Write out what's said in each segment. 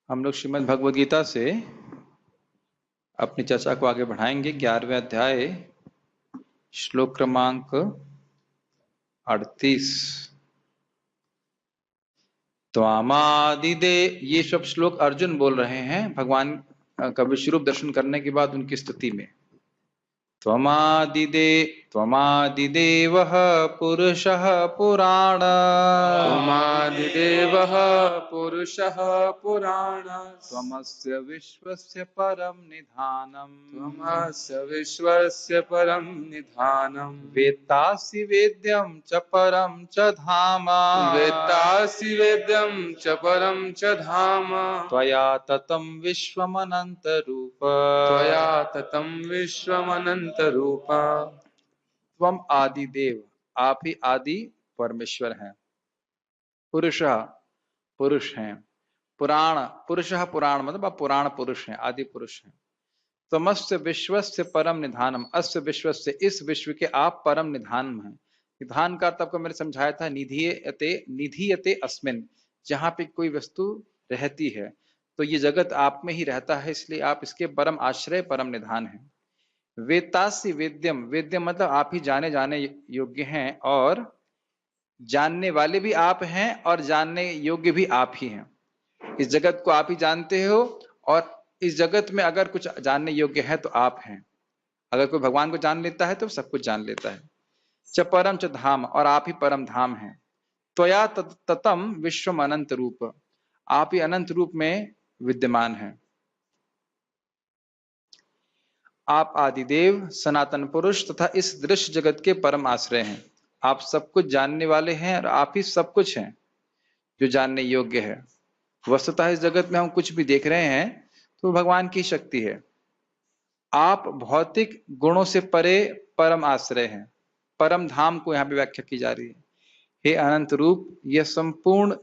हम लोग श्रीमद् भगवद गीता से अपनी चर्चा को आगे बढ़ाएंगे। 11वें अध्याय श्लोक क्रमांक 38। त्वामादिदे, ये सब श्लोक अर्जुन बोल रहे हैं भगवान का विश्वरूप दर्शन करने के बाद उनकी स्तुति में। त्वमादिदेवः पुरुषः पुराण, त्वमादिदेवः पुरुषः पुराण, त्वमस्य विश्वस्य परं निधानम्, त्वमस्य विश्वस्य परं निधानम्, वेत्तासि वेद्यं च परं च धाम, वेत्तासि वेद्यं च परं च धाम, त्वया ततं विश्वमनन्तरूप, त्वया ततं विश्वमनन्तरूप। त्वम आदिदेव, आप ही आदि परमेश्वर हैं। पुरुष, पुरुष हैं। पुराण, पुरुषः पुराण मतलब आप पुराण पुरुष हैं, आदि पुरुष हैं। तमस्य विश्वस्य परम निधानम, अस्य विश्वस्य, इस विश्व के आप परम निधान हैं। निधान का अर्थ आपको मैंने समझाया था, निधीयते, निधीयते अस्मिन, जहां पे कोई वस्तु रहती है तो ये जगत आप में ही रहता है, इसलिए आप इसके परम आश्रय परम निधान हैं। वेत्तासि वेद्यम, वेद्यम मतलब आप ही जाने जाने योग्य हैं, और जानने वाले भी आप हैं और जानने योग्य भी आप ही हैं। इस जगत को आप ही जानते हो, और इस जगत में अगर कुछ जानने योग्य है तो आप हैं। अगर कोई भगवान को जान लेता है तो सब कुछ जान लेता है। च परम च धाम, और आप ही परम धाम हैं। त्वया ततम विश्वम अनंत रूप, आप ही अनंत रूप में विद्यमान हैं। आप आदिदेव सनातन पुरुष तथा इस दृश्य जगत के परम आश्रय हैं। आप सब कुछ जानने वाले हैं और आप ही सब कुछ हैं जो जानने योग्य है। वस्तुतः इस जगत में हम कुछ भी देख रहे हैं तो भगवान की शक्ति है। आप भौतिक गुणों से परे परम आश्रय हैं। परम धाम को यहाँ पे व्याख्या की जा रही है। हे अनंत रूप, यह संपूर्ण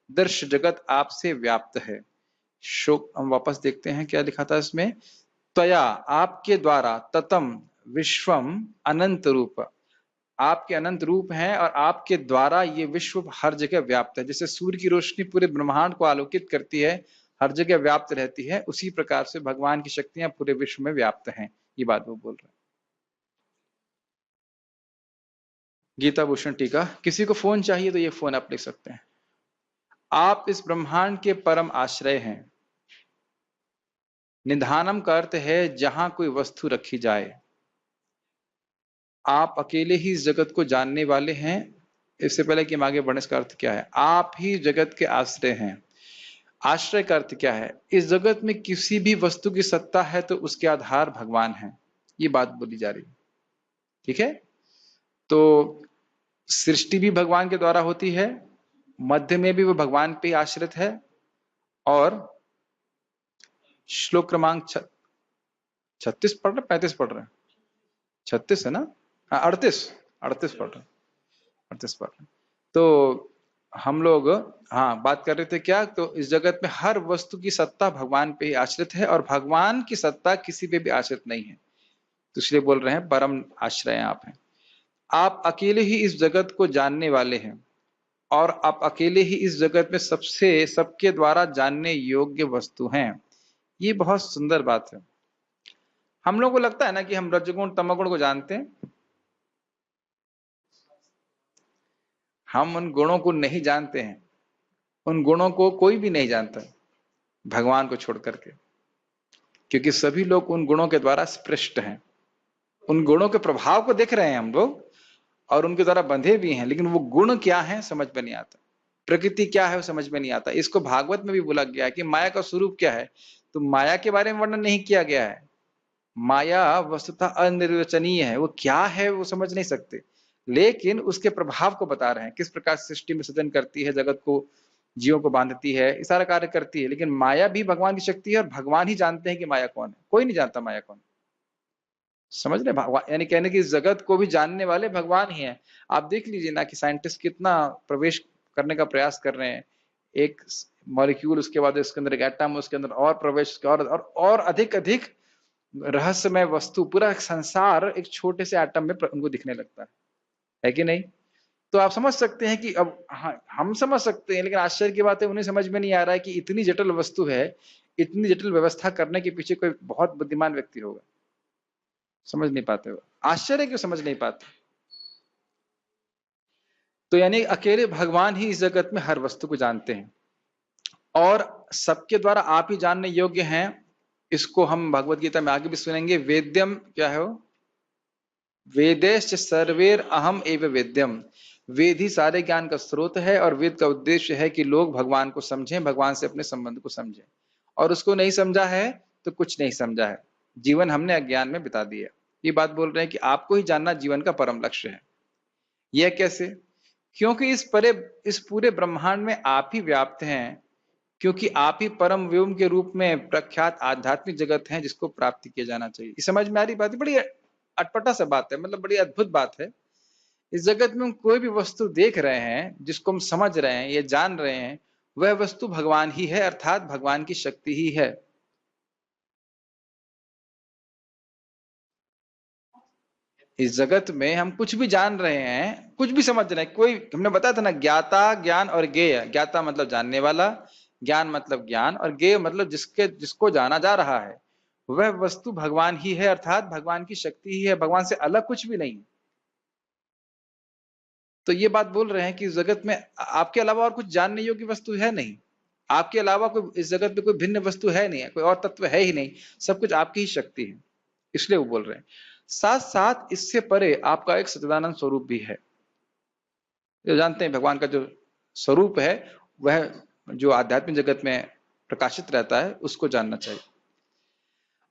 दृश्य जगत आपसे व्याप्त है। शोक, हम वापस देखते हैं क्या लिखा था इसमें। त्वया, आपके द्वारा, ततम विश्वम अनंत रूप, आपके अनंत रूप हैं और आपके द्वारा ये विश्व हर जगह व्याप्त है। जैसे सूर्य की रोशनी पूरे ब्रह्मांड को आलोकित करती है, हर जगह व्याप्त रहती है, उसी प्रकार से भगवान की शक्तियां पूरे विश्व में व्याप्त हैं। ये बात वो बोल रहे हैं। गीता भूषण टीका। किसी को फोन चाहिए तो ये फोन आप लिख सकते हैं। आप इस ब्रह्मांड के परम आश्रय हैं। निधानम का अर्थ है जहां कोई वस्तु रखी जाए। आप अकेले ही इस जगत को जानने वाले हैं। इससे पहले कि हम आगे बढ़ने, इसका अर्थ क्या है। आप ही जगत के आश्रय हैं। आश्रय का अर्थ क्या है। इस जगत में किसी भी वस्तु की सत्ता है तो उसके आधार भगवान है, ये बात बोली जा रही है। ठीक है, तो सृष्टि भी भगवान के द्वारा होती है, मध्य में भी वो भगवान पे आश्रित है। और श्लोक क्रमांक 36 पढ़ रहे, 35 पढ़ रहे हैं, 36 है ना, हाँ 38 पढ़ रहे हैं, 38 पढ़ रहे हैं। तो हम लोग हाँ बात कर रहे थे क्या, तो इस जगत में हर वस्तु की सत्ता भगवान पे ही आश्रित है और भगवान की सत्ता किसी पे भी आश्रित नहीं है। तो इसलिए बोल रहे हैं परम आश्रय आप हैं। आप अकेले ही इस जगत को जानने वाले हैं और आप अकेले ही इस जगत में सबसे सबके द्वारा जानने योग्य वस्तु हैं। ये बहुत सुंदर बात है। हम लोगों को लगता है ना कि हम रजगुण तमगुण को जानते हैं। हम उन गुणों को नहीं जानते हैं। उन गुणों को कोई भी नहीं जानता भगवान को छोड़ करके, क्योंकि सभी लोग उन गुणों के द्वारा स्पृष्ट हैं। उन गुणों के प्रभाव को देख रहे हैं हम लोग और उनके द्वारा बंधे भी हैं, लेकिन वो गुण क्या है समझ में नहीं आता, प्रकृति क्या है वो समझ में नहीं आता। इसको भागवत में भी बोला गया है कि माया का स्वरूप क्या है, तो माया के बारे में वर्णन नहीं किया गया है। माया वस्तुतः अनिर्वचनीय है, वो क्या है वो समझ नहीं सकते, लेकिन उसके प्रभाव को बता रहे हैं। किस प्रकार सृष्टि में सृजन करती है, जगत को, जीवों को बांधती है, ये सारा कार्य करती है। लेकिन माया भी भगवान की शक्ति है और भगवान ही जानते हैं कि माया कौन है, कोई नहीं जानता माया कौन। समझ रहे भगवान, यानी कहने की इस जगत को भी जानने वाले भगवान ही हैं। आप देख लीजिए ना कि साइंटिस्ट कितना प्रवेश करने का प्रयास कर रहे हैं। एक मॉलिक्यूल, उसके बाद उसके अंदर एक एटम, उसके अंदर और प्रवेश और अधिक अधिक रहस्यमय वस्तु, पूरा संसार एक छोटे से एटम में उनको दिखने लगता है कि नहीं। तो आप समझ सकते हैं कि अब हम समझ सकते हैं, लेकिन आश्चर्य की बात है उन्हें समझ में नहीं आ रहा है कि इतनी जटिल वस्तु है, इतनी जटिल व्यवस्था करने के पीछे कोई बहुत बुद्धिमान व्यक्ति होगा। समझ नहीं पाते हो, आश्चर्य क्यों समझ नहीं पाते। तो यानी अकेले भगवान ही इस जगत में हर वस्तु को जानते हैं और सबके द्वारा आप ही जानने योग्य हैं। इसको हम भगवत गीता में आगे भी सुनेंगे। वेद्यम क्या है वो, वेदेश्च सर्वेर अहम एव वेद्यम। वेद ही सारे ज्ञान का स्रोत है और वेद का उद्देश्य है कि लोग भगवान को समझें, भगवान से अपने संबंध को समझें। और उसको नहीं समझा है तो कुछ नहीं समझा है, जीवन हमने अज्ञान में बिता दिया। ये बात बोल रहे हैं कि आपको ही जानना जीवन का परम लक्ष्य है। यह कैसे? क्योंकि इस पूरे ब्रह्मांड में आप ही व्याप्त हैं, क्योंकि आप ही परम व्योम के रूप में प्रख्यात आध्यात्मिक जगत हैं जिसको प्राप्त किया जाना चाहिए। ये समझ में आ रही बात? बड़ी अटपटा सा बात है, मतलब बड़ी अद्भुत बात है। इस जगत में हम कोई भी वस्तु देख रहे हैं, जिसको हम समझ रहे हैं, ये जान रहे हैं, वह वस्तु भगवान ही है, अर्थात भगवान की शक्ति ही है। इस जगत में हम कुछ भी जान रहे हैं, कुछ भी समझ रहे हैं, कोई, हमने बताया था ना, ज्ञाता, ज्ञान और ज्ञेय। ज्ञाता मतलब जानने वाला, ज्ञान मतलब ज्ञान, और ज्ञेय मतलब जिसको जाना जा रहा है, वह वस्तु भगवान ही है, अर्थात भगवान की शक्ति ही है, भगवान से अलग कुछ भी नहीं। तो ये बात बोल रहे हैं कि इस जगत में आपके अलावा और कुछ जानने योग्य वस्तु है नहीं, आपके अलावा कोई इस जगत में कोई भिन्न वस्तु है नहीं, कोई और तत्व है ही नहीं, सब कुछ आपकी ही शक्ति है। इसलिए वो बोल रहे हैं। साथ साथ इससे परे आपका एक सच्चिदानंद स्वरूप भी है। जो जानते हैं भगवान का जो स्वरूप है, वह जो आध्यात्मिक जगत में प्रकाशित रहता है, उसको जानना चाहिए।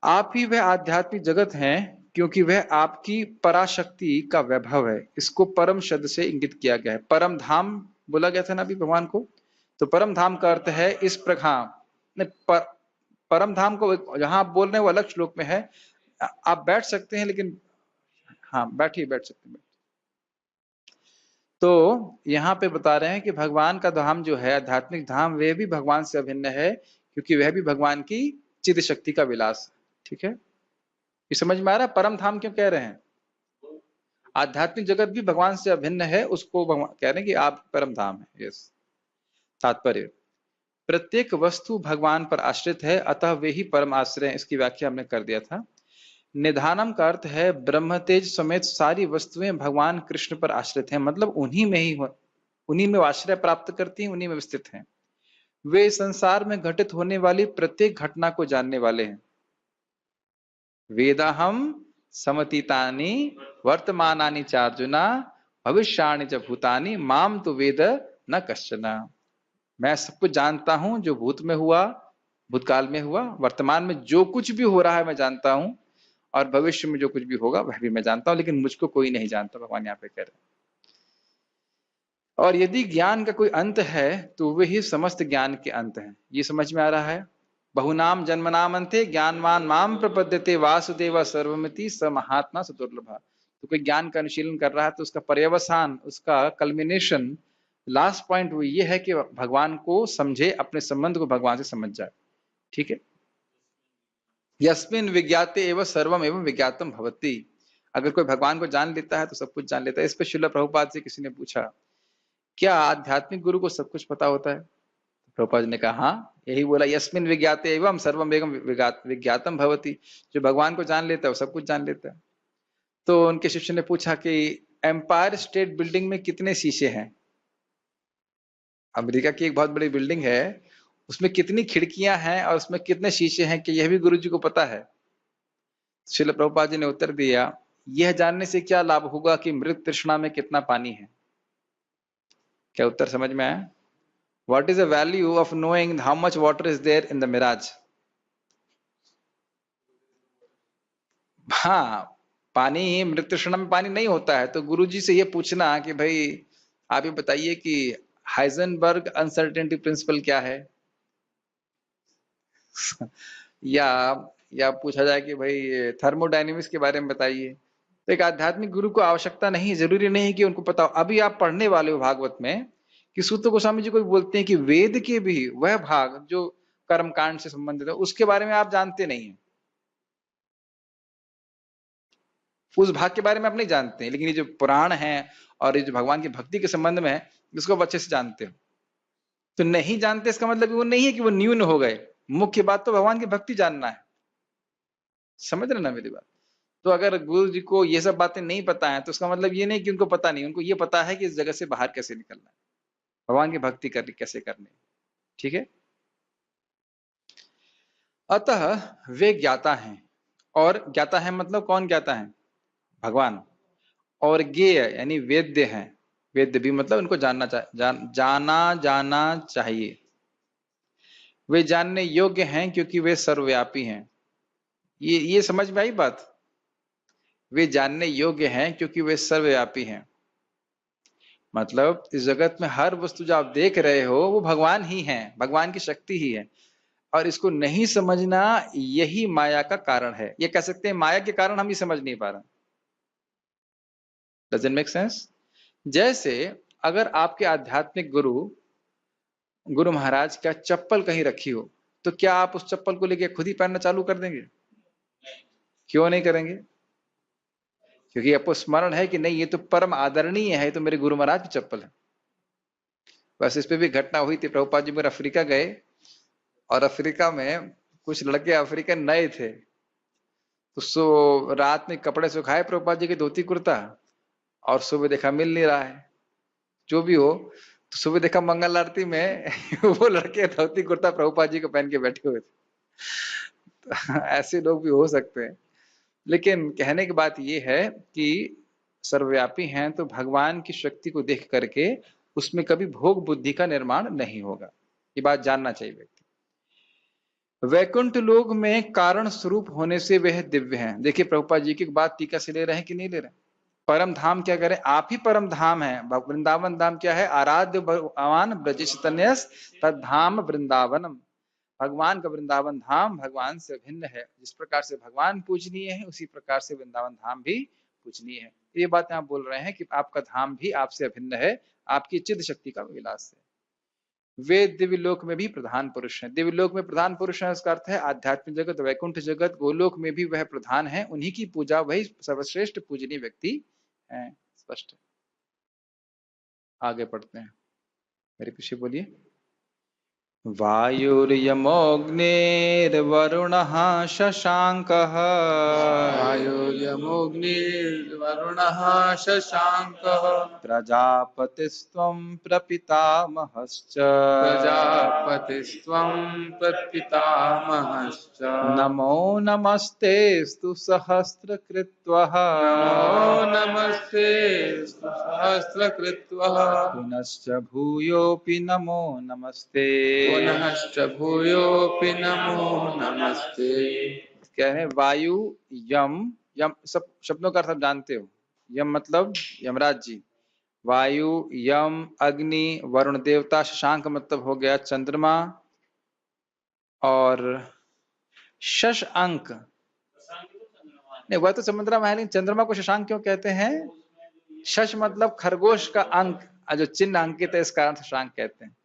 आप ही वह आध्यात्मिक जगत हैं, क्योंकि वह आपकी पराशक्ति का वैभव है। इसको परम शब्द से इंगित किया गया है। परम धाम बोला गया था ना अभी भगवान को, तो परम धाम का अर्थ है इस प्रकार। परम धाम को जहां आप बोल रहे हैं वो अलग श्लोक में है, आप बैठ सकते हैं, लेकिन हाँ बैठ सकते हैं। तो यहाँ पे बता रहे हैं कि भगवान का धाम जो है, आध्यात्मिक धाम, वह भी भगवान से अभिन्न है, क्योंकि वह भी भगवान की चिद शक्ति का विलास है। ठीक है, ये समझ में आ रहा है परम धाम क्यों कह रहे हैं? आध्यात्मिक जगत भी भगवान से अभिन्न है, उसको भगवान कह रहे हैं कि आप परम धाम है। यस, तात्पर्य प्रत्येक वस्तु भगवान पर आश्रित है, अतः वे ही परम आश्रय हैं। इसकी व्याख्या हमने कर दिया था। निधानम का अर्थ है ब्रह्म तेज समेत सारी वस्तुएं भगवान कृष्ण पर आश्रित हैं, मतलब उन्हीं में आश्रय प्राप्त करती हैं, उन्हीं में स्थित हैं। वे संसार में घटित होने वाली प्रत्येक घटना को जानने वाले हैं। वेदाहम समतीतानि वर्तमानानि चार्जुना भविष्याणि च भूतानि माम तो वेद न कश्चन। मैं सब कुछ जानता हूं, जो भूत में हुआ, भूतकाल में हुआ, वर्तमान में जो कुछ भी हो रहा है मैं जानता हूं, और भविष्य में जो कुछ भी होगा वह भी मैं जानता हूं, लेकिन मुझको कोई नहीं जानता, भगवान यहाँ पे कह रहे हैं। और यदि ज्ञान का कोई अंत है तो वही समस्त ज्ञान के अंत है। ये समझ में आ रहा है? बहुनाम जन्मनाम अंते ज्ञानवान माम प्रपद्यते वासुदेव सर्वमिति स महात्मा स दुर्लभ। तो कोई ज्ञान का अनुशीलन कर रहा है तो उसका पर्यवसान, उसका कल्मिनेशन, लास्ट पॉइंट वो ये है कि भगवान को समझे, अपने संबंध को भगवान से समझ जाए। ठीक है, यस्मिन विज्ञाते एवं सर्वम एवं विज्ञातम भवति। अगर कोई भगवान को जान लेता है तो सब कुछ जान लेता है। इस पर श्रील प्रभुपाद से किसी ने पूछा, क्या आध्यात्मिक गुरु को सब कुछ पता होता है? प्रभुपाद ने कहा हाँ, यही बोला, यस्मिन विज्ञाते एवं सर्वम एवं विज्ञातम भवति। जो भगवान को जान लेता है वो सब कुछ जान लेता है। तो उनके शिष्य ने पूछा कि एम्पायर स्टेट बिल्डिंग में कितने शीशे हैं? अमेरिका की एक बहुत बड़ी बिल्डिंग है, उसमें कितनी खिड़कियां हैं और उसमें कितने शीशे हैं, कि यह भी गुरु जी को पता है? श्रील प्रभुपाद जी ने उत्तर दिया, यह जानने से क्या लाभ होगा कि मृत तृष्णा में कितना पानी है। क्या उत्तर समझ में आया? What is the value of knowing how much water is there in the mirage? हाँ, पानी, मृत तृष्णा में पानी नहीं होता है। तो गुरुजी से ये पूछना कि भाई आप ये बताइए कि हाइजेनबर्ग अनसर्टेनिटी प्रिंसिपल क्या है, या पूछा जाए कि भाई थर्मोडायनेमिक्स के बारे में बताइए। तो एक आध्यात्मिक गुरु को आवश्यकता नहीं, जरूरी नहीं कि उनको पता हो। अभी आप पढ़ने वाले हो भागवत में कि सूत गोस्वामी जी को बोलते हैं कि वेद के भी वह भाग जो कर्मकांड से संबंधित है, उसके बारे में आप जानते नहीं है। उस भाग के बारे में आप नहीं जानते हैं, लेकिन ये जो पुराण है और ये जो भगवान की भक्ति के संबंध में है, इसको आप अच्छे से जानते हो। तो नहीं जानते इसका मतलब वो नहीं है कि वो न्यून हो गए। मुख्य बात तो भगवान की भक्ति जानना है। समझ रहे ना मेरी बात? तो अगर गुरु जी को ये सब बातें नहीं पता है तो उसका मतलब ये नहीं कि उनको पता नहीं, उनको ये पता है कि इस जगह से बाहर कैसे निकलना है, भगवान की भक्ति करनी कैसे करनी है। ठीक है। अतः वे ज्ञाता हैं, और ज्ञाता है मतलब कौन ज्ञाता है? भगवान। और ज्ञेय यानी वेद्य हैं। वेद्य भी मतलब उनको जाना चाहिए। वे जानने योग्य हैं क्योंकि वे सर्वव्यापी हैं। ये समझ में आई बात? वे जानने योग्य हैं क्योंकि वे सर्वव्यापी हैं। मतलब इस जगत में हर वस्तु जो आप देख रहे हो वो भगवान ही है, भगवान की शक्ति ही है। और इसको नहीं समझना यही माया का कारण है। ये कह सकते हैं माया के कारण हम ये समझ नहीं पा रहे। Doesn't make sense? जैसे अगर आपके आध्यात्मिक गुरु महाराज का चप्पल कहीं रखी हो, तो क्या आप उस चप्पल को लेके खुद ही पहनना चालू कर देंगे? क्यों नहीं करेंगे? क्योंकि आपको स्मरण है कि नहीं ये तो परम आदरणीय है, ये तो मेरे गुरु महाराज की चप्पल है। बस इस पे भी घटना हुई थी। प्रभुपाद जी मेरे अफ्रीका गए और अफ्रीका में कुछ लड़के अफ्रीकन नए थे, तो रात में कपड़े सुखाए प्रभुपाद जी के धोती कुर्ता, और सुबह देखा मिल नहीं रहा है। जो भी हो, तो सुबह देखा मंगल आरती में वो लड़के धोती कुर्ता प्रभुपाद जी को पहन के बैठे हुए थे। तो ऐसे लोग भी हो सकते हैं। लेकिन कहने की बात ये है कि सर्वव्यापी हैं तो भगवान की शक्ति को देख करके उसमें कभी भोग बुद्धि का निर्माण नहीं होगा। ये बात जानना चाहिए व्यक्ति। वैकुंठ लोक में कारण स्वरूप होने से वह दिव्य हैं। देखिए प्रभुपाद जी की बात टीका से ले रहे हैं कि नहीं ले रहे? परम धाम क्या करें? आप ही परम धाम है। वृंदावन धाम क्या है? आराध्य भगवान ब्रजेश तन्यस तद धाम वृंदावनम। भगवान का वृंदावन धाम भगवान से भिन्न है। जिस प्रकार से भगवान पूजनीय है उसी प्रकार से वृंदावन धाम भी पूजनीय है। ये बात यहाँ बोल रहे हैं कि आपका धाम भी आपसे अभिन्न है, आपकी चिद शक्ति का विलास है। वे दिव्य लोक में भी प्रधान पुरुष हैं। दिव्य लोक में प्रधान पुरुष है, इसका अर्थ है आध्यात्मिक जगत, वैकुंठ जगत, गोलोक में भी वह प्रधान है। उन्हीं की पूजा, वही सर्वश्रेष्ठ पूजनीय व्यक्ति है। स्पष्ट है। आगे पढ़ते हैं, मेरे पीछे बोलिए। वायुर्यमोऽग्निर्वरुणः शशाङ्कः। वायुर्यमोऽग्निर्वरुणः शशाङ्कः। प्रजापतिस्त्वं प्रपितामहश्च। प्रजापतिस्त्वं प्रपितामहश्च। नमो नमस्तेस्तु सहस्रकृत्वः। नमो नमस्तेस्तु सहस्रकृत्वः। पुनश्च भूयोऽपि नमो नमस्ते। पुनश्च भूयोऽपि नमो नमस्ते। क्या है? वायु, यम, यम सब शब्दों का अर्थ आप जानते हो। यम मतलब यमराज जी, वायु, यम, अग्नि, वरुण देवता, शशांक मतलब हो गया चंद्रमा, और शशांक नहीं, वह तो चंद्रमा है, लेकिन चंद्रमा को शशांक क्यों कहते हैं? शश मतलब खरगोश का अंक, जो चिन्ह अंकित है, इस कारण शशांक कहते हैं।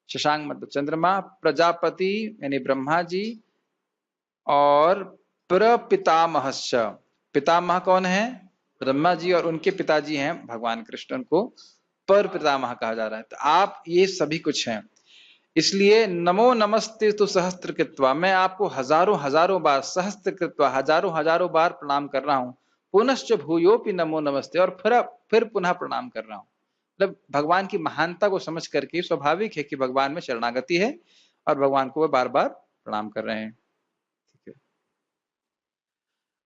शशांक मतलब चंद्रमा। प्रजापति यानी ब्रह्मा जी, और प्रपितामहश्च, पितामह कौन है? ब्रह्मा जी, और उनके पिताजी हैं भगवान कृष्ण, को पर पितामह कहा जा रहा है। तो आप ये सभी कुछ हैं। इसलिए नमो नमस्ते तो सहस्त्र कृत्वा, मैं आपको हजारों हजारों बार, सहस्त्र कृत्वा हजारों हजारों बार प्रणाम कर रहा हूं। पुनश्च भूयोपि नमो नमस्ते, और फिर पुनः प्रणाम कर रहा हूं। मतलब भगवान की महानता को समझ करके स्वाभाविक है कि भगवान में शरणागति है और भगवान को वह बार बार प्रणाम कर रहे हैं। ठीक है।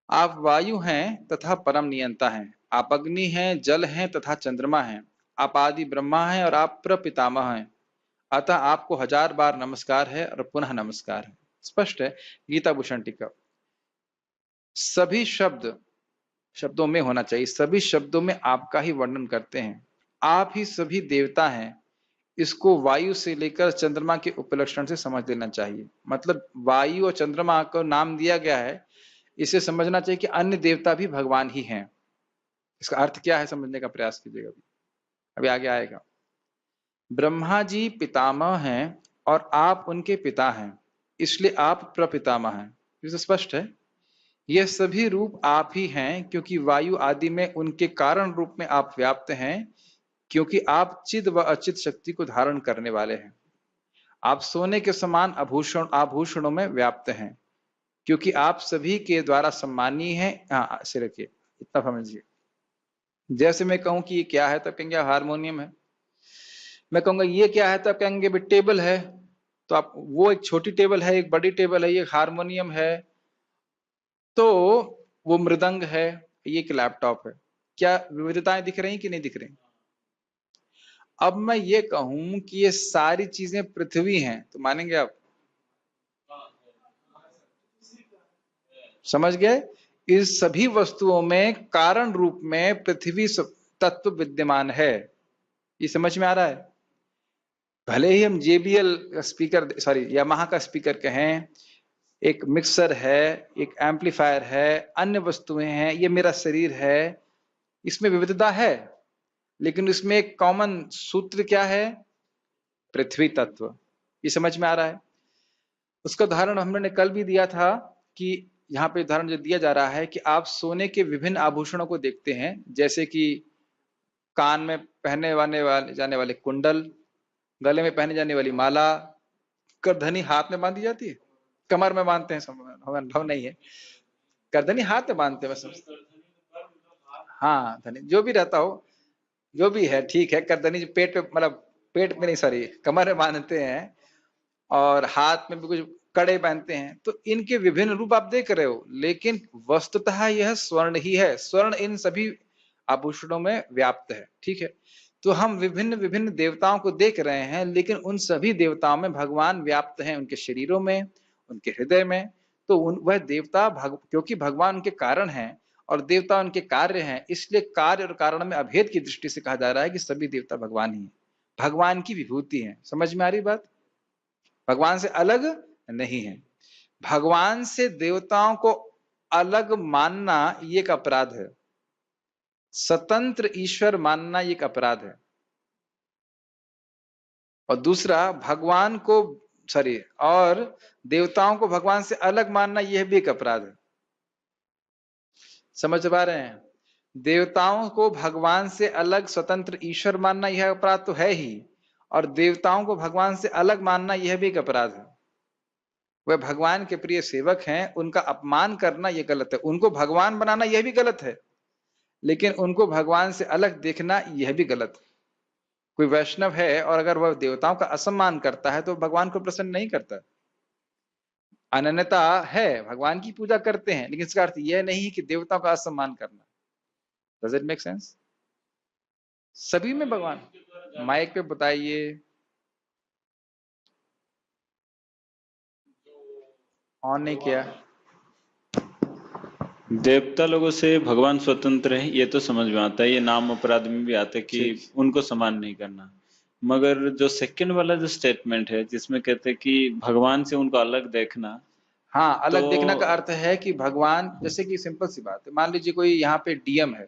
आप वायु हैं तथा परम नियंता हैं। आप अग्नि हैं, जल हैं तथा चंद्रमा हैं। आप आदि ब्रह्मा हैं और आप प्रपितामह हैं। अतः आपको 1000 बार नमस्कार है और पुनः नमस्कार है। स्पष्ट है। गीता भूषण टीका। सभी शब्दों में होना चाहिए, सभी शब्दों में आपका ही वर्णन करते हैं। आप ही सभी देवता हैं। इसको वायु से लेकर चंद्रमा के उपलक्षण से समझ लेना चाहिए। मतलब वायु और चंद्रमा को नाम दिया गया है, इसे समझना चाहिए कि अन्य देवता भी भगवान ही हैं। इसका अर्थ क्या है समझने का प्रयास कीजिएगा, अभी आगे आएगा। ब्रह्मा जी पितामह हैं और आप उनके पिता हैं, इसलिए आप प्रपितामह हैं। ये तो स्पष्ट है। ये सभी रूप आप ही हैं, क्योंकि वायु आदि में उनके कारण रूप में आप व्याप्त हैं, क्योंकि आप चिद व अचित शक्ति को धारण करने वाले हैं। आप सोने के समान आभूषणों में व्याप्त हैं, क्योंकि आप सभी के द्वारा सम्मानीय हैं। हाँ, ऐसे रखिए, इतना समझिए। जैसे मैं कहूं कि ये क्या है, तब कहेंगे हारमोनियम है। मैं कहूंगा ये क्या है, तब कहेंगे भी टेबल है। तो आप, वो एक छोटी टेबल है, एक बड़ी टेबल है, ये हारमोनियम है, तो वो मृदंग है, ये एक लैपटॉप है। क्या विविधताएं दिख रही कि नहीं दिख रही? अब मैं ये कहूं कि ये सारी चीजें पृथ्वी हैं, तो मानेंगे आप? समझ गए? इस सभी वस्तुओं में कारण रूप में पृथ्वी तत्व विद्यमान है। ये समझ में आ रहा है? भले ही हम JBL स्पीकर, सॉरी यामाहा का स्पीकर कहें, एक मिक्सर है, एक एम्पलीफायर है, अन्य वस्तुएं हैं, ये मेरा शरीर है, इसमें विविधता है, लेकिन इसमें एक कॉमन सूत्र क्या है? पृथ्वी तत्व। ये समझ में आ रहा है? उसका उदाहरण हमने कल भी दिया था कि यहाँ पे उदाहरण जो दिया जा रहा है कि आप सोने के विभिन्न आभूषणों को देखते हैं, जैसे कि कान में पहने जाने वाले कुंडल, गले में पहने जाने वाली माला, करधनी हाथ में बांधी जाती है, कमर में बांधते हैं, हमें अनुभव नहीं है। करधनी हाथ में बांधते हैं बस। हाँ धनी जो भी रहता हो, जो भी है ठीक है। करधनी पेट पे, मतलब पेट में नहीं, सॉरी कमर में बांधते हैं, और हाथ में भी कुछ कड़े पहनते हैं। तो इनके विभिन्न रूप आप देख रहे हो, लेकिन वस्तुतः यह स्वर्ण ही है। स्वर्ण इन सभी आभूषणों में व्याप्त है, ठीक है। तो हम विभिन्न विभिन्न देवताओं को देख रहे हैं, लेकिन उन सभी देवताओं में भगवान व्याप्त हैं, उनके शरीरों में, उनके हृदय में। तो वह देवता क्योंकि भगवान उनके कारण हैं और देवता उनके कार्य हैं, इसलिए कार्य और कारण में अभेद की दृष्टि से कहा जा रहा है कि सभी देवता भगवान ही है, भगवान की विभूति है। समझ में आ रही बात? भगवान से अलग नहीं है। भगवान से देवताओं को अलग मानना ये एक अपराध है। स्वतंत्र ईश्वर मानना ये एक अपराध है। और दूसरा, भगवान को, सॉरी, और देवताओं को भगवान से अलग मानना यह भी एक अपराध है। समझ पा रहे हैं? देवताओं को भगवान से अलग स्वतंत्र ईश्वर मानना यह अपराध तो है ही, और देवताओं को भगवान से अलग मानना यह भी एक अपराध है। वह भगवान के प्रिय सेवक हैं, उनका अपमान करना यह गलत है। उनको भगवान बनाना यह भी गलत है, लेकिन उनको भगवान से अलग देखना यह भी गलत है। कोई वैष्णव है और अगर वह देवताओं का असम्मान करता है तो भगवान को प्रसन्न नहीं करता। अनन्यता है, भगवान की पूजा करते हैं, लेकिन इसका अर्थ यह नहीं कि देवताओं का असम्मान करना। Does it make sense? सभी में भगवान। माइक पे बताइए। ऑन नहीं किया। देवता लोगों से भगवान स्वतंत्र है, ये तो समझ में आता है, ये नाम अपराध में भी आता है कि उनको समान नहीं करना। मगर जो सेकंड वाला जो स्टेटमेंट है जिसमें कहते हैं कि भगवान से उनको अलग देखना, हाँ, अलग देखना का अर्थ है कि भगवान, जैसे कि सिंपल सी बात है, मान लीजिए कोई यहाँ पे डीएम है,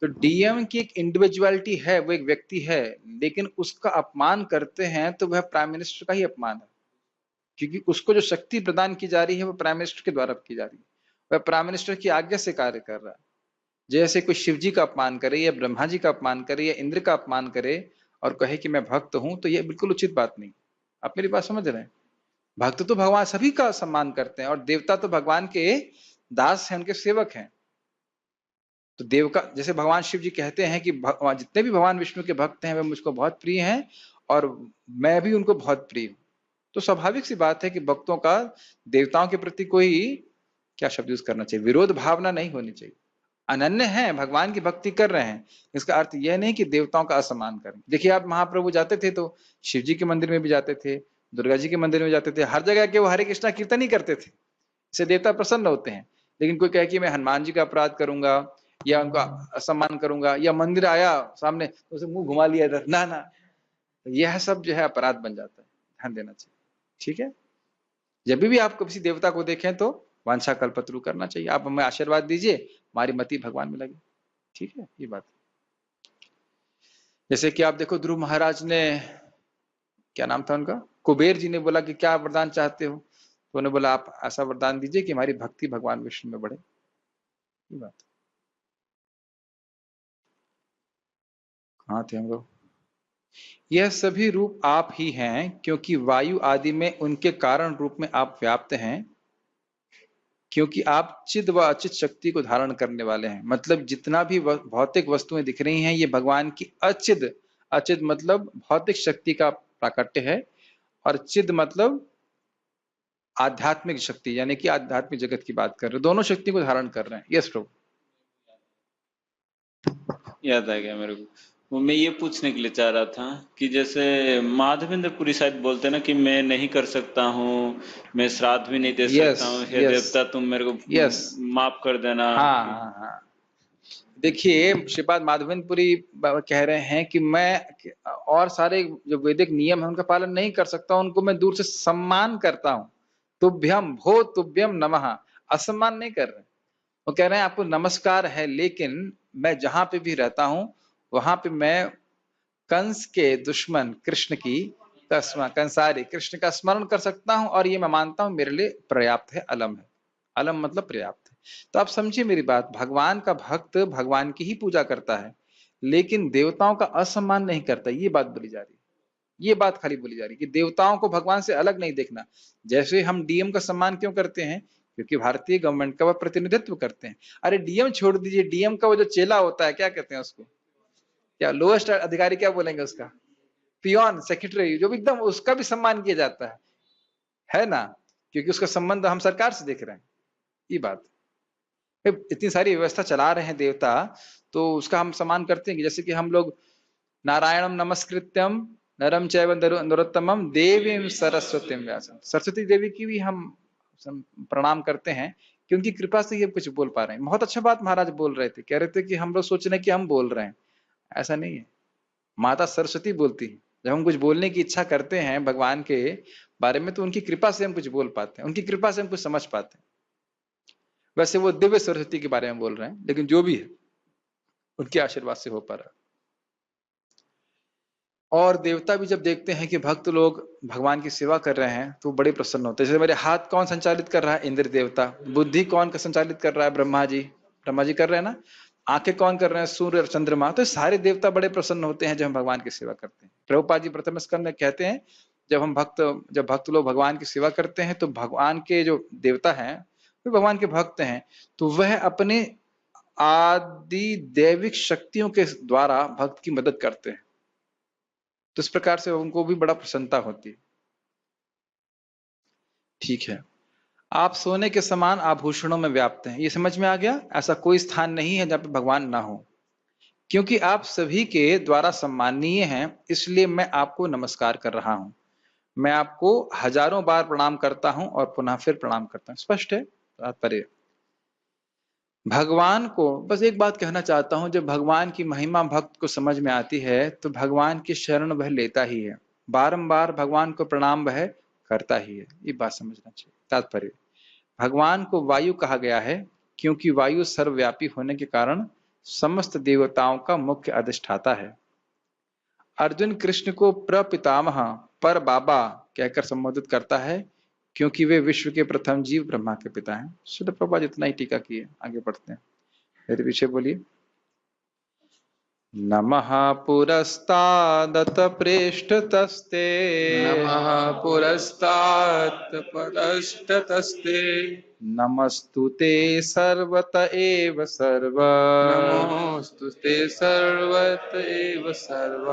तो डीएम की एक इंडिविजुअलिटी है, वो एक व्यक्ति है, लेकिन उसका अपमान करते हैं तो वह प्राइम मिनिस्टर का ही अपमान है, क्योंकि उसको जो शक्ति प्रदान की जा रही है वो प्राइम मिनिस्टर के द्वारा की जा रही है, वह प्राइम मिनिस्टर की आज्ञा से कार्य कर रहा है। जैसे कोई शिव जी का अपमान करे या ब्रह्मा जी का अपमान करे या इंद्र का अपमान करे और कहे कि मैं भक्त हूं, तो यह बिल्कुल उचित बात नहीं। आप मेरी बात समझ रहे हैं? भक्त तो भगवान सभी का सम्मान करते हैं, और देवता तो भगवान के दास हैं, उनके सेवक हैं। तो देव का, जैसे भगवान शिव जी कहते हैं कि जितने भी भगवान विष्णु के भक्त हैं वे मुझको बहुत प्रिय हैं और मैं भी उनको बहुत प्रिय हूं। तो स्वाभाविक सी बात है कि भक्तों का देवताओं के प्रति कोई, क्या शब्द यूज करना चाहिए, विरोध भावना नहीं होनी चाहिए। अनन्य है, भगवान की भक्ति कर रहे हैं, इसका अर्थ यह नहीं कि देवताओं का असम्मान करें। देखिए, आप महाप्रभु जाते थे तो शिव जी के मंदिर में भी जाते थे, दुर्गा जी के मंदिर में जाते थे, हर जगह के वो हरे कृष्णा कीर्तन ही करते थे, इससे देवता प्रसन्न होते हैं। लेकिन कोई कहे कि मैं हनुमान जी का अपराध करूंगा या उनका असम्मान करूंगा, या मंदिर आया सामने तो उसे मुंह घुमा लिया था, ना ना, यह सब जो है अपराध बन जाता है, ध्यान देना चाहिए। ठीक है? जब भी आप किसी देवता को देखें तो वांछा कल्पतरु करना चाहिए, आप हमें आशीर्वाद दीजिए, हमारी मति भगवान में लगे। ठीक है, ये बात। जैसे कि आप देखो, ध्रुव महाराज ने, क्या नाम था उनका, कुबेर जी ने बोला कि क्या वरदान चाहते हो, तो उन्होंने बोला आप ऐसा वरदान दीजिए कि हमारी भक्ति भगवान विष्णु में बढ़े। ये बात कहाँ थे हम लोग? यह सभी रूप आप ही हैं, क्योंकि वायु आदि में उनके कारण रूप में आप व्याप्त हैं, क्योंकि आप चिद व अचित शक्ति को धारण करने वाले हैं। मतलब जितना भी भौतिक वस्तुएं दिख रही हैं ये भगवान की अचिद, अचिद मतलब भौतिक शक्ति का प्राकट्य है, और चिद मतलब आध्यात्मिक शक्ति, यानी कि आध्यात्मिक जगत की बात कर रहे हैं। दोनों शक्ति को धारण कर रहे हैं। यस प्रभु। याद आ गया मेरे को। वो मैं ये पूछने के लिए चाह रहा था कि जैसे माधवेंद्र पुरी शायद बोलते हैं ना कि मैं नहीं कर सकता हूँ, मैं श्राद्ध भी नहीं दे सकता हूँ, हे देवता तुम मेरे को माफ कर देना। हाँ हाँ हाँ, देखिए श्रीपाद माधवेंद्रपुरी कह रहे हैं कि मैं और सारे जो वैदिक नियम है उनका पालन नहीं कर सकता, उनको मैं दूर से सम्मान करता हूँ। तुभ्यम भो तुभ्यम नमः, असम्मान नहीं कर रहे। वो कह रहे हैं आपको नमस्कार है, लेकिन मैं जहां पे भी रहता हूं वहां पे मैं कंस के दुश्मन कृष्ण की कंसारी कृष्ण का स्मरण कर सकता हूं, और ये मैं मानता हूं मेरे लिए पर्याप्त है। अलम है, अलम मतलब पर्याप्त है। तो आप समझिए मेरी बात, भगवान का भक्त भगवान की ही पूजा करता है, लेकिन देवताओं का असम्मान नहीं करता। ये बात बोली जा रही है, ये बात खाली बोली जा रही है कि देवताओं को भगवान से अलग नहीं देखना। जैसे हम डीएम का सम्मान क्यों करते हैं? क्योंकि भारतीय गवर्नमेंट का वह प्रतिनिधित्व करते हैं। अरे डीएम छोड़ दीजिए, डीएम का वो जो चेला होता है, क्या कहते हैं उसको, क्या लोएस्ट अधिकारी क्या बोलेंगे उसका, पियोन, सेक्रेटरी, जो भी एकदम, उसका भी सम्मान किया जाता है ना, क्योंकि उसका संबंध हम सरकार से देख रहे हैं। ये बात, इतनी सारी व्यवस्था चला रहे हैं देवता, तो उसका हम सम्मान करते हैं। जैसे कि हम लोग नारायणम नमस्कृत्यम नरम चैव नरोत्तमम देवीं सरस्वतीं व्यासं, सरस्वती देवी की भी हम प्रणाम करते हैं, क्योंकि कृपा से ये कुछ बोल पा रहे हैं। बहुत अच्छा बात महाराज बोल रहे थे, कह रहे थे कि हम लोग सोच रहे हैं कि हम बोल रहे हैं, ऐसा नहीं है, माता सरस्वती बोलती है। जब हम कुछ बोलने की इच्छा करते हैं भगवान के बारे में, तो उनकी कृपा से हम कुछ बोल पाते हैं, उनकी कृपा से हम कुछ समझ पाते हैं। वैसे वो दिव्य सरस्वती के बारे में बोल रहे हैं, लेकिन जो भी है उनके आशीर्वाद से हो पा रहा है। और देवता भी जब देखते हैं कि भक्त लोग भगवान की सेवा कर रहे हैं तो बड़े प्रसन्न होते हैं। जैसे मेरे हाथ कौन संचालित कर रहा है? इंद्र देवता। बुद्धि कौन का संचालित कर रहा है? ब्रह्मा जी, ब्रह्मा जी कर रहे हैं ना। आंखें कौन कर रहे हैं? सूर्य और चंद्रमा। तो सारे देवता बड़े प्रसन्न होते हैं जब हम भगवान की सेवा करते हैं। प्रभुपाद जी प्रथम स्कंद में कहते हैं, जब भक्त लोग भगवान की सेवा करते हैं तो भगवान के जो देवता हैं वे भगवान के भक्त हैं, तो वह अपने आदि दैविक शक्तियों के द्वारा भक्त की मदद करते हैं। तो इस प्रकार से उनको भी बड़ा प्रसन्नता होती है। ठीक है, आप सोने के समान आभूषणों में व्याप्त हैं, ये समझ में आ गया। ऐसा कोई स्थान नहीं है जहां पे भगवान ना हो, क्योंकि आप सभी के द्वारा सम्माननीय हैं, इसलिए मैं आपको नमस्कार कर रहा हूं। मैं आपको हजारों बार प्रणाम करता हूं और पुनः फिर प्रणाम करता हूं। स्पष्ट है तात्पर्य। भगवान को बस एक बात कहना चाहता हूं, जब भगवान की महिमा भक्त को समझ में आती है तो भगवान की शरण वह लेता ही है, बारंबार भगवान को प्रणाम वह करता ही है। ये बात समझना चाहिए। तात्पर्य, भगवान को वायु कहा गया है क्योंकि वायु सर्वव्यापी होने के कारण समस्त देवताओं का मुख्य अधिष्ठाता है। अर्जुन कृष्ण को प्रपितामह, पर बाबा कहकर संबोधित करता है क्योंकि वे विश्व के प्रथम जीव ब्रह्मा के पिता हैं। श्रील प्रभुपाद इतना ही टीका किए, आगे बढ़ते हैं। मेरे पीछे बोलिए। नमः पुरस्तादत पृष्ठतस्ते, नमः पुरस्तात् पृष्ठतस्ते, नमस्तुते सर्वत एव सर्व, नमोस्तुते सर्वत एव सर्व,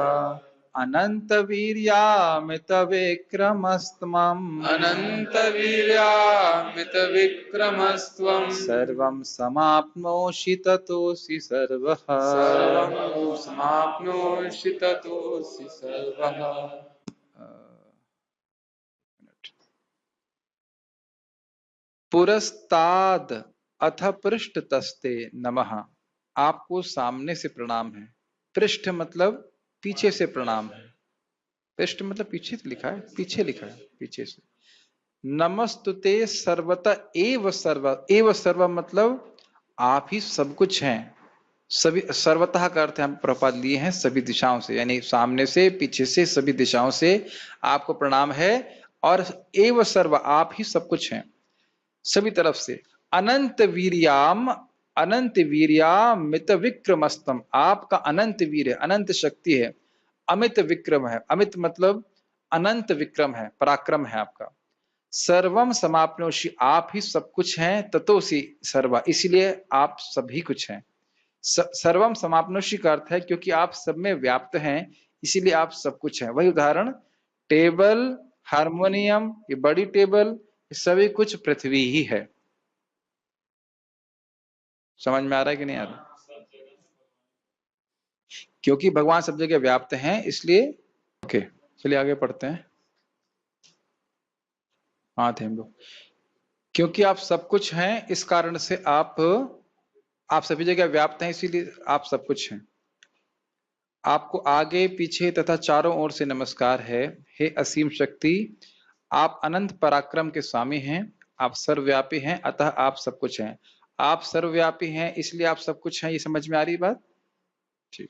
अनंत वीर्यामित विक्रमस्त्वम्, अनंत वीर्यामित विक्रमस्त्वम्, सर्वं समाप्नोषि ततोऽसि सर्वः, सर्वं समाप्नोषि ततोऽसि सर्वः। पुरस्ताद अथ पृष्ठतस्ते नमः, आपको सामने से प्रणाम है। पृष्ठ मतलब पीछे से प्रणाम है। पृष्ठ मतलब पीछे से लिखा है, पीछे लिखा है, पीछे से। नमस्तुते सर्वत एव सर्व, एव सर्व मतलब आप ही सब कुछ हैं। सभी, सर्वतः का अर्थ हम प्रपात लिए हैं सभी दिशाओं से, यानी सामने से, पीछे से, सभी दिशाओं से आपको प्रणाम है। और एव सर्व, आप ही सब कुछ हैं सभी तरफ से। अनंत वीर्याम, अनंत वीर्यामित विक्रमस्तम, आपका अनंत वीर है, अनंत शक्ति है, अमित विक्रम है, अमित मतलब अनंत विक्रम है, पराक्रम है आपका। सर्वम समाप्नोषि, आप ही सब कुछ हैं, ततोसी सर्वा, इसलिए आप सभी कुछ हैं। सर्वम समाप्नोषि का अर्थ है क्योंकि आप सब में व्याप्त हैं, इसीलिए आप सब कुछ हैं। वही उदाहरण, टेबल, हारमोनियम, ये बड़ी टेबल, ये सभी कुछ पृथ्वी ही है। समझ में आ रहा है कि नहीं आ रहा? क्योंकि भगवान सब जगह व्याप्त हैं इसलिए। ओके, चलिए आगे पढ़ते हैं। हाँ थे हम लोग, क्योंकि आप सब कुछ हैं इस कारण से आप सभी जगह व्याप्त हैं, इसीलिए आप सब कुछ हैं। आपको आगे पीछे तथा चारों ओर से नमस्कार है। हे असीम शक्ति, आप अनंत पराक्रम के स्वामी हैं, आप सर्वव्यापी हैं, अतः आप सब कुछ हैं। आप सर्वव्यापी हैं इसलिए आप सब कुछ हैं, ये समझ में आ रही बात? ठीक,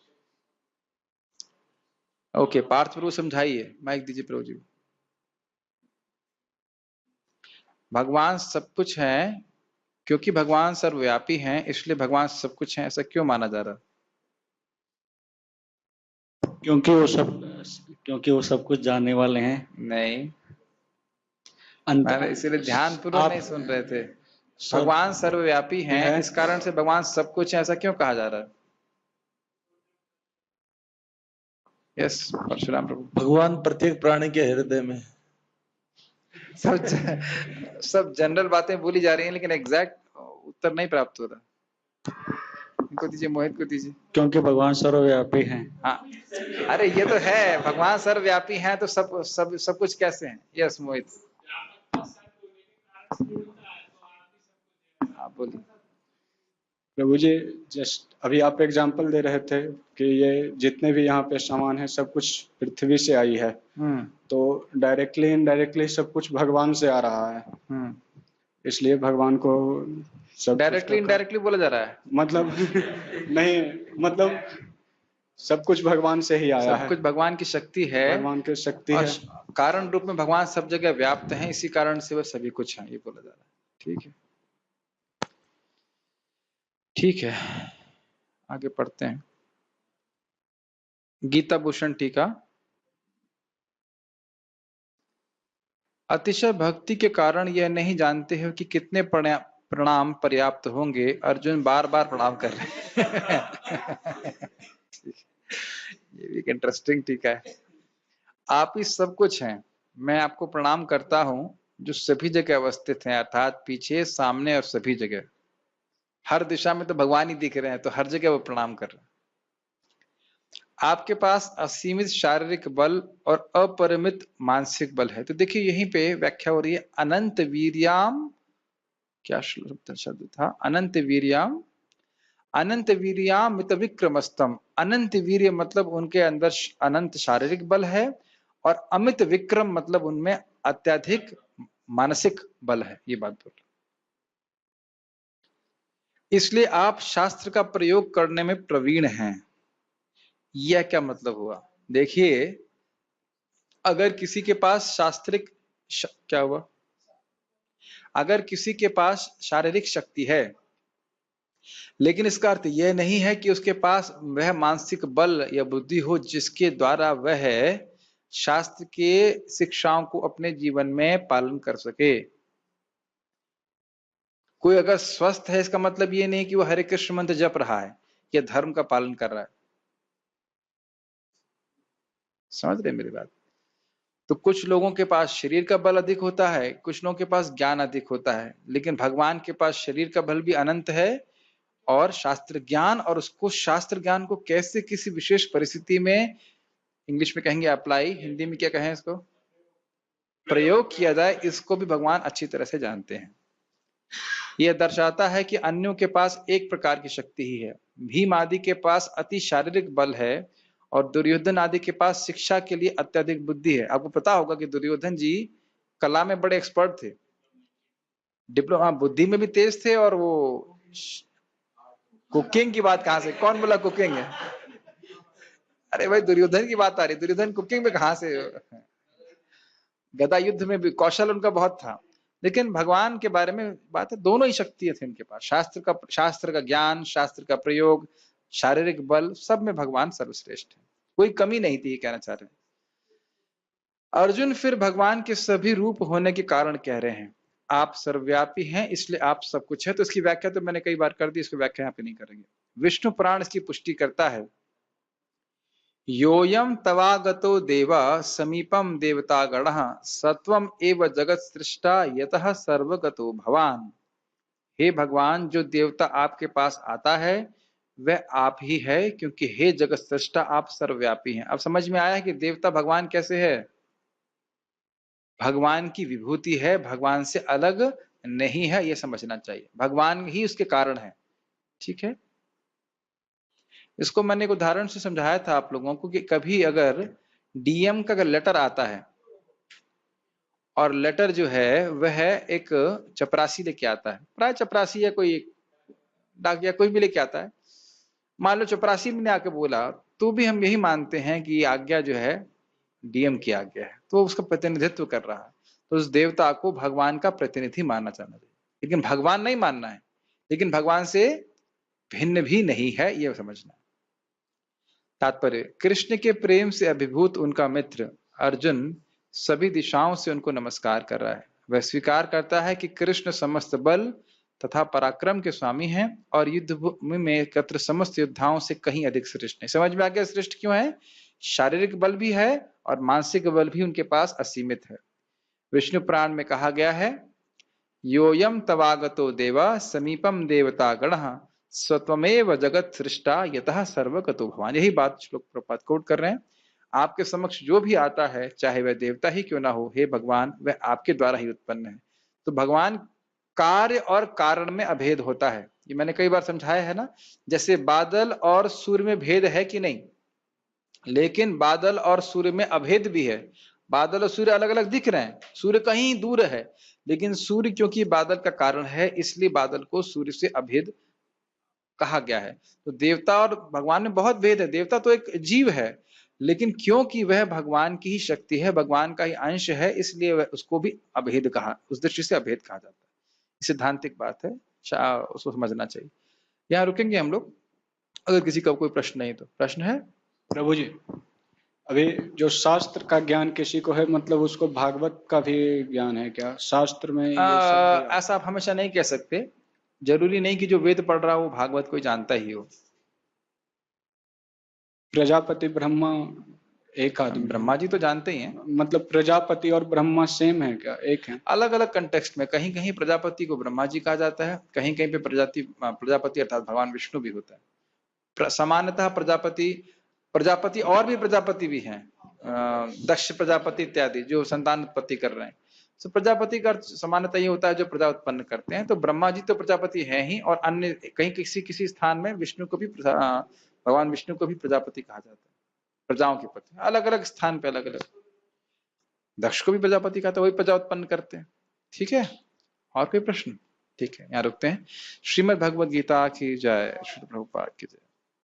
ओके। पार्थ प्रभु समझाइए, माइक दीजिए प्रभु जी। भगवान सब कुछ है, क्योंकि भगवान सर्वव्यापी हैं इसलिए भगवान सब कुछ हैं, ऐसा क्यों माना जा रहा? क्योंकि वो सब कुछ जानने वाले हैं। नहीं, मैंने इसीलिए ध्यान पूर्वक नहीं सुन रहे थे। भगवान सर्वव्यापी हैं इस कारण से भगवान सब कुछ है, ऐसा क्यों कहा जा रहा है? यस परशुराम प्रभु। भगवान प्रत्येक प्राणी के हृदय में। सब जनरल बातें बोली जा रही हैं लेकिन एग्जैक्ट उत्तर नहीं प्राप्त हो रहा। इनको दीजिए, मोहित को दीजिए। क्योंकि भगवान सर्वव्यापी हैं। हाँ, अरे ये तो है, भगवान सर्वव्यापी हैं तो सब कुछ कैसे हैं? यस मोहित, हाँ बोलिए। प्रभु जी, जस्ट अभी आप एग्जांपल दे रहे थे कि ये जितने भी यहाँ पे सामान है सब कुछ पृथ्वी से आई है, तो डायरेक्टली इनडायरेक्टली सब कुछ भगवान से आ रहा है, इसलिए भगवान को सब डायरेक्टली इनडायरेक्टली बोला जा रहा है। मतलब नहीं, मतलब सब कुछ भगवान से ही आया है, सब कुछ भगवान की शक्ति है, भगवान की शक्ति है, कारण रूप में भगवान सब जगह व्याप्त हैं, इसी कारण से वह सभी कुछ है, ये बोला जा रहा है। ठीक है, ठीक है, आगे पढ़ते हैं। गीता भूषण टीका। अतिशय भक्ति के कारण यह नहीं जानते हो कि कितने प्रणाम पर्याप्त होंगे। अर्जुन बार बार प्रणाम कर रहे हैं। ये भी एक इंटरेस्टिंग टीका है। आप ही सब कुछ हैं, मैं आपको प्रणाम करता हूं जो सभी जगह अवस्थित हैं, अर्थात पीछे, सामने और सभी जगह। हर दिशा में तो भगवान ही दिख रहे हैं, तो हर जगह वो प्रणाम कर रहे हैं। आपके पास असीमित शारीरिक बल और अपरिमित मानसिक बल है। तो देखिए यहीं पे व्याख्या हो रही है, अनंत वीर्याम, क्या शब्द था? अनंत वीर्याम, अनंत वीर्याम मित विक्रमस्तम। अनंत वीर्य मतलब उनके अंदर अनंत शारीरिक बल है, और अमित विक्रम मतलब उनमें अत्यधिक मानसिक बल है। ये बात बोल, इसलिए आप शास्त्र का प्रयोग करने में प्रवीण हैं। यह क्या मतलब हुआ? देखिए, अगर किसी के पास शास्त्रिक क्या हुआ? अगर किसी के पास शारीरिक शक्ति है, लेकिन इसका अर्थ यह नहीं है कि उसके पास वह मानसिक बल या बुद्धि हो जिसके द्वारा वह शास्त्र के शिक्षाओं को अपने जीवन में पालन कर सके। कोई अगर स्वस्थ है, इसका मतलब ये नहीं कि वो हरे कृष्ण मंत्र जप रहा है या धर्म का पालन कर रहा है। समझ रहे मेरी बात? तो कुछ लोगों के पास शरीर का बल अधिक होता है, कुछ लोगों के पास ज्ञान अधिक होता है, लेकिन भगवान के पास शरीर का बल भी अनंत है और शास्त्र ज्ञान, और उसको शास्त्र ज्ञान को कैसे किसी विशेष परिस्थिति में, इंग्लिश में कहेंगे अप्लाई, हिंदी में क्या कहें इसको, प्रयोग किया जाए, इसको भी भगवान अच्छी तरह से जानते हैं। यह दर्शाता है कि अन्यों के पास एक प्रकार की शक्ति ही है। भीम आदि के पास अति शारीरिक बल है और दुर्योधन आदि के पास शिक्षा के लिए अत्यधिक बुद्धि है। आपको पता होगा कि दुर्योधन जी कला में बड़े एक्सपर्ट थे, डिप्लोमा, बुद्धि में भी तेज थे, और वो कुकिंग की बात कहां से, कौन बोला कुकिंग है? अरे भाई दुर्योधन की बात आ रही, दुर्योधन कुकिंग में कहां से? गदा युद्ध में भी कौशल उनका बहुत था, लेकिन भगवान के बारे में बात है, दोनों ही शक्तियां थी उनके पास। शास्त्र का ज्ञान, शास्त्र का प्रयोग, शारीरिक बल, सब में भगवान सर्वश्रेष्ठ है, कोई कमी नहीं थी, ये कहना चाह रहे हैं। अर्जुन फिर भगवान के सभी रूप होने के कारण कह रहे हैं आप सर्वव्यापी हैं, इसलिए आप सब कुछ है। तो इसकी व्याख्या तो मैंने कई बार कर दी, इसकी व्याख्या यहाँ पे नहीं करेंगे। विष्णु पुराण इसकी पुष्टि करता है, योयम तवागतो देवा समीपम देवतागणः सत्वम एव जगत सृष्टा यतः सर्वगतो भवान। हे भगवान, जो देवता आपके पास आता है वह आप ही है, क्योंकि हे जगत सृष्टा आप सर्वव्यापी हैं। अब समझ में आया है कि देवता भगवान कैसे है? भगवान की विभूति है, भगवान से अलग नहीं है, यह समझना चाहिए। भगवान ही उसके कारण है, ठीक है। इसको मैंने एक उदाहरण से समझाया था आप लोगों को कि कभी अगर डीएम का अगर लेटर आता है और लेटर जो है वह एक चपरासी लेके आता है, प्राय चपरासी या कोई डाक या कोई भी लेके आता है, मान लो चपरासी ने आके बोला तो भी हम यही मानते हैं कि आज्ञा जो है डीएम की आज्ञा है, तो उसका प्रतिनिधित्व कर रहा है, तो उस देवता को भगवान का प्रतिनिधि मानना चाहना चाहिए। लेकिन भगवान नहीं मानना है, लेकिन भगवान से भिन्न भी नहीं है, यह समझना है। तात्पर्य, कृष्ण के प्रेम से अभिभूत उनका मित्र अर्जुन सभी दिशाओं से उनको नमस्कार कर रहा है। वह स्वीकार करता है कि कृष्ण समस्त बल तथा पराक्रम के स्वामी हैं और युद्ध भूमि में एकत्र समस्त योद्धाओं से कहीं अधिक श्रेष्ठ है। समझ में आ गया श्रेष्ठ क्यों है? शारीरिक बल भी है और मानसिक बल भी उनके पास असीमित है। विष्णु पुराण में कहा गया है, योयम तवागतो देवा समीपम देवता गणः स्वत्वमेव जगत सृष्टा यतः सर्वगतो भवान। यही बात श्लोक प्रपात कोट कर रहे हैं। आपके समक्ष जो भी आता है, चाहे वह देवता ही क्यों ना हो, हे भगवान, वह आपके द्वारा ही उत्पन्न है। तो भगवान कार्य और कारण में अभेद होता है, ये मैंने कई बार समझाया है ना। जैसे बादल और सूर्य में भेद है कि नहीं, लेकिन बादल और सूर्य में अभेद भी है। बादल और सूर्य अलग अलग दिख रहे हैं, सूर्य कहीं दूर है, लेकिन सूर्य क्योंकि बादल का कारण है, इसलिए बादल को सूर्य से अभेद कहा गया है। तो देवता और भगवान में बहुत भेद है। देवता तो एक जीव है, लेकिन क्योंकि वह भगवान की ही शक्ति है, भगवान का ही अंश है, इसलिए वह उसको भी अभेद कहा, उस दृष्टि से अभेद कहा जाता है। सिद्धांतिक बात है, उसको समझना चाहिए। यहाँ रुकेंगे हम लोग, अगर किसी का कोई प्रश्न नहीं तो। प्रश्न है? प्रभु जी, अभी जो शास्त्र का ज्ञान किसी को है, मतलब उसको भागवत का भी ज्ञान है क्या? शास्त्र में ये सब ऐसा आप हमेशा नहीं कह सकते। जरूरी नहीं कि जो वेद पढ़ रहा हो वो भागवत को जानता ही हो। प्रजापति ब्रह्मा एक आदमी, ब्रह्मा जी तो जानते ही हैं। मतलब प्रजापति और ब्रह्मा सेम है क्या, एक है? अलग अलग कंटेक्स्ट में, कहीं कहीं प्रजापति को ब्रह्मा जी कहा जाता है, कहीं कहीं पे प्रजापति अर्थात भगवान विष्णु भी होता है। सामान्यतः प्रजापति और भी प्रजापति भी हैं, दक्ष प्रजापति इत्यादि जो संतान उत्पत्ति कर रहे हैं। तो प्रजापति का सामान्यतः ये होता है जो प्रजा उत्पन्न करते हैं। तो ब्रह्मा जी तो प्रजापति हैं ही, और अन्य कहीं किसी स्थान में विष्णु को भी, भगवान विष्णु को भी प्रजापति कहा जाता है, प्रजाओं के पति। अलग अलग स्थान पे अलग अलग। दक्ष को भी प्रजापति कहते हैं, वही प्रजा उत्पन्न करते हैं। ठीक है, और कोई प्रश्न? ठीक है, यहाँ रुकते हैं। श्रीमद् भगवद गीता की जय। श्री प्रभुपाद की जय।